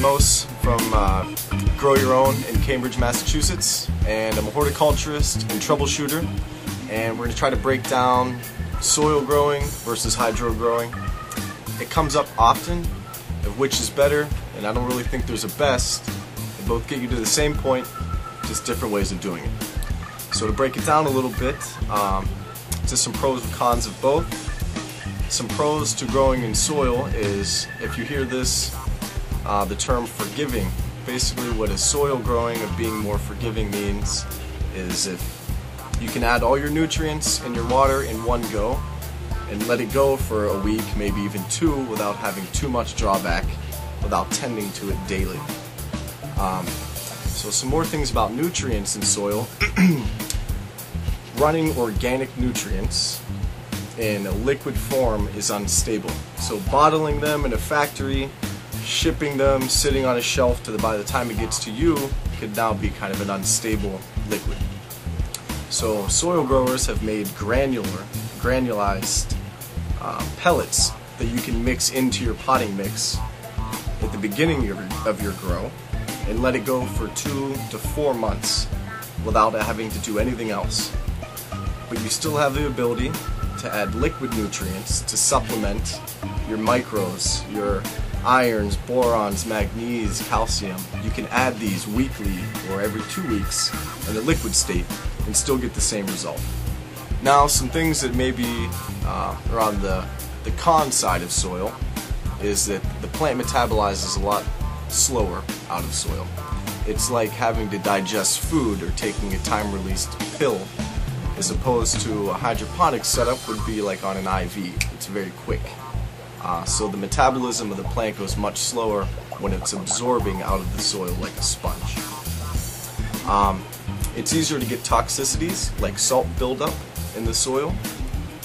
Mose from Grow Your Own in Cambridge, Massachusetts, and I'm a horticulturist and troubleshooter, and we're going to try to break down soil growing versus hydro growing. It comes up often of which is better, and I don't really think there's a best. They both get you to the same point, just different ways of doing it. So to break it down a little bit, just some pros and cons of both. Some pros to growing in soil is, if you hear this, the term forgiving. Basically what a soil growing of being more forgiving means is if you can add all your nutrients in your water in one go and let it go for a week, maybe even two, without having too much drawback, without tending to it daily. So some more things about nutrients in soil. Running organic nutrients in a liquid form is unstable. So bottling them in a factory, shipping them, sitting on a shelf by the time it gets to you could now be kind of an unstable liquid. So soil growers have made granulized pellets that you can mix into your potting mix at the beginning of your grow and let it go for 2 to 4 months without having to do anything else. But you still have the ability to add liquid nutrients to supplement your micros, your irons, borons, manganese, calcium. You can add these weekly or every 2 weeks in a liquid state and still get the same result. Now, some things that maybe are on the con side of soil is that the plant metabolizes a lot slower out of soil. It's like having to digest food or taking a time-released pill, as opposed to a hydroponics setup would be like on an IV. It's very quick. So the metabolism of the plant goes much slower when it's absorbing out of the soil like a sponge. It's easier to get toxicities like salt buildup in the soil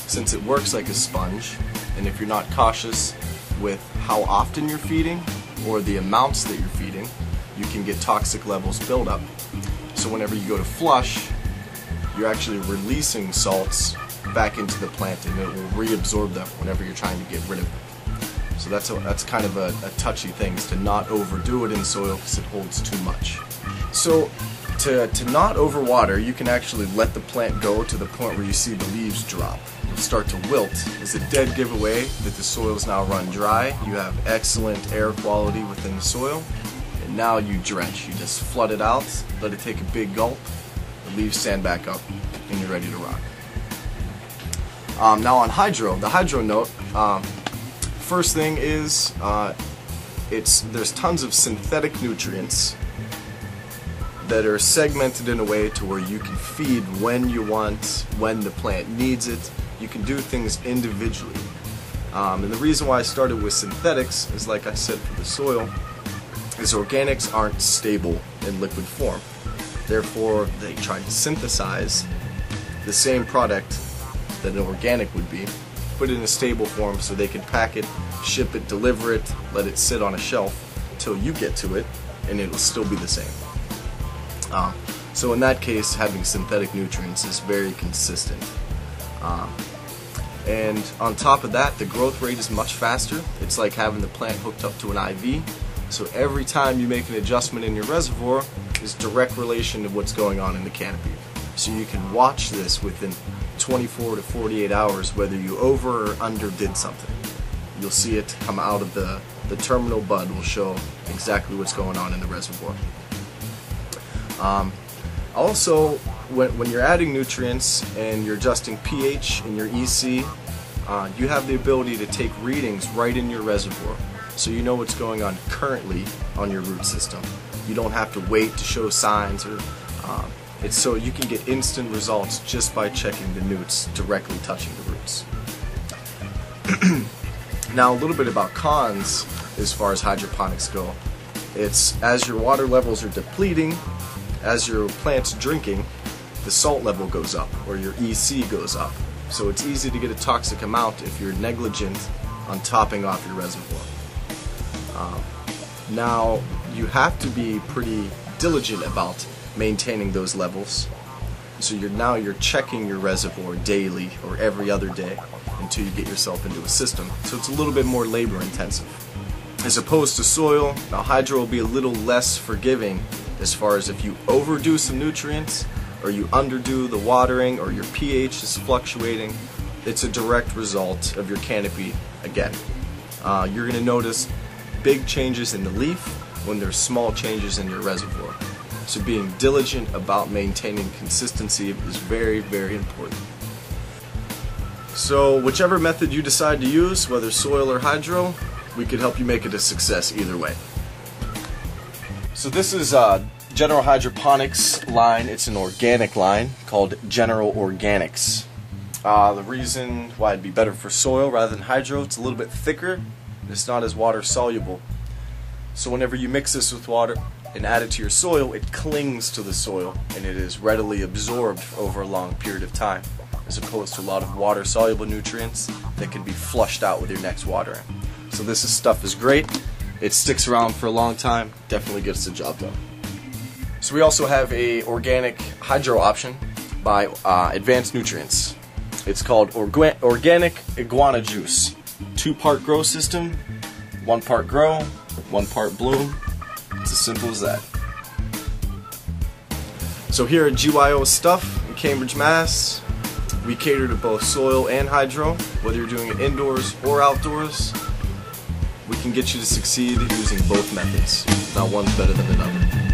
since it works like a sponge, and if you're not cautious with how often you're feeding or the amounts that you're feeding, you can get toxic levels build up. So whenever you go to flush, you're actually releasing salts back into the plant and it will reabsorb them whenever you're trying to get rid of them. So that's kind of a touchy thing, is to not overdo it in soil because it holds too much. So to not overwater, you can actually let the plant go to the point where you see the leaves drop. You'll start to wilt. It's a dead giveaway that the soil's now run dry. You have excellent air quality within the soil, and now you drench. You just flood it out, let it take a big gulp, the leaves stand back up, and you're ready to rock. Now on hydro, the hydro note, first thing is there's tons of synthetic nutrients that are segmented in a way to where you can feed when you want, when the plant needs it. You can do things individually. And the reason why I started with synthetics is, like I said, for the soil, is organics aren't stable in liquid form. Therefore, they tried to synthesize the same product that an organic would be, put it in a stable form so they can pack it, ship it, deliver it, let it sit on a shelf until you get to it, and it'll still be the same. So in that case, having synthetic nutrients is very consistent. And on top of that, the growth rate is much faster. It's like having the plant hooked up to an IV. So every time you make an adjustment in your reservoir is direct relation to what's going on in the canopy. So you can watch this within 24 to 48 hours whether you over or under did something. You'll see it come out of the terminal bud will show exactly what's going on in the reservoir. Also, when you're adding nutrients and you're adjusting pH in your EC, you have the ability to take readings right in your reservoir, so you know what's going on currently on your root system. You don't have to wait to show signs, or it's so you can get instant results just by checking the newts directly touching the roots. Now a little bit about cons as far as hydroponics go. It's as your water levels are depleting, as your plant's drinking, the salt level goes up, or your EC goes up. So it's easy to get a toxic amount if you're negligent on topping off your reservoir. Now, you have to be pretty diligent about maintaining those levels. So you're checking your reservoir daily or every other day until you get yourself into a system. So it's a little bit more labor intensive. as opposed to soil. Now hydro will be a little less forgiving as far as if you overdo some nutrients or you underdo the watering or your pH is fluctuating. It's a direct result of your canopy again. You're going to notice big changes in the leaf when there's small changes in your reservoir. So being diligent about maintaining consistency is very, very important. So whichever method you decide to use, whether soil or hydro, we could help you make it a success either way. So this is General Hydroponics line. It's an organic line called General Organics. The reason why it'd be better for soil rather than hydro, it's a little bit thicker and it's not as water soluble. So whenever you mix this with water and add it to your soil, it clings to the soil and it is readily absorbed over a long period of time, as opposed to a lot of water soluble nutrients that can be flushed out with your next watering. So this stuff is great. It sticks around for a long time, definitely gets the job done. So we also have a organic hydro option by Advanced Nutrients. It's called Organic Iguana Juice. 2-part grow system, 1 part grow, 1 part bloom. It's as simple as that. So here at GYOstuff in Cambridge, Mass, we cater to both soil and hydro. Whether you're doing it indoors or outdoors, we can get you to succeed using both methods. Not one's better than another.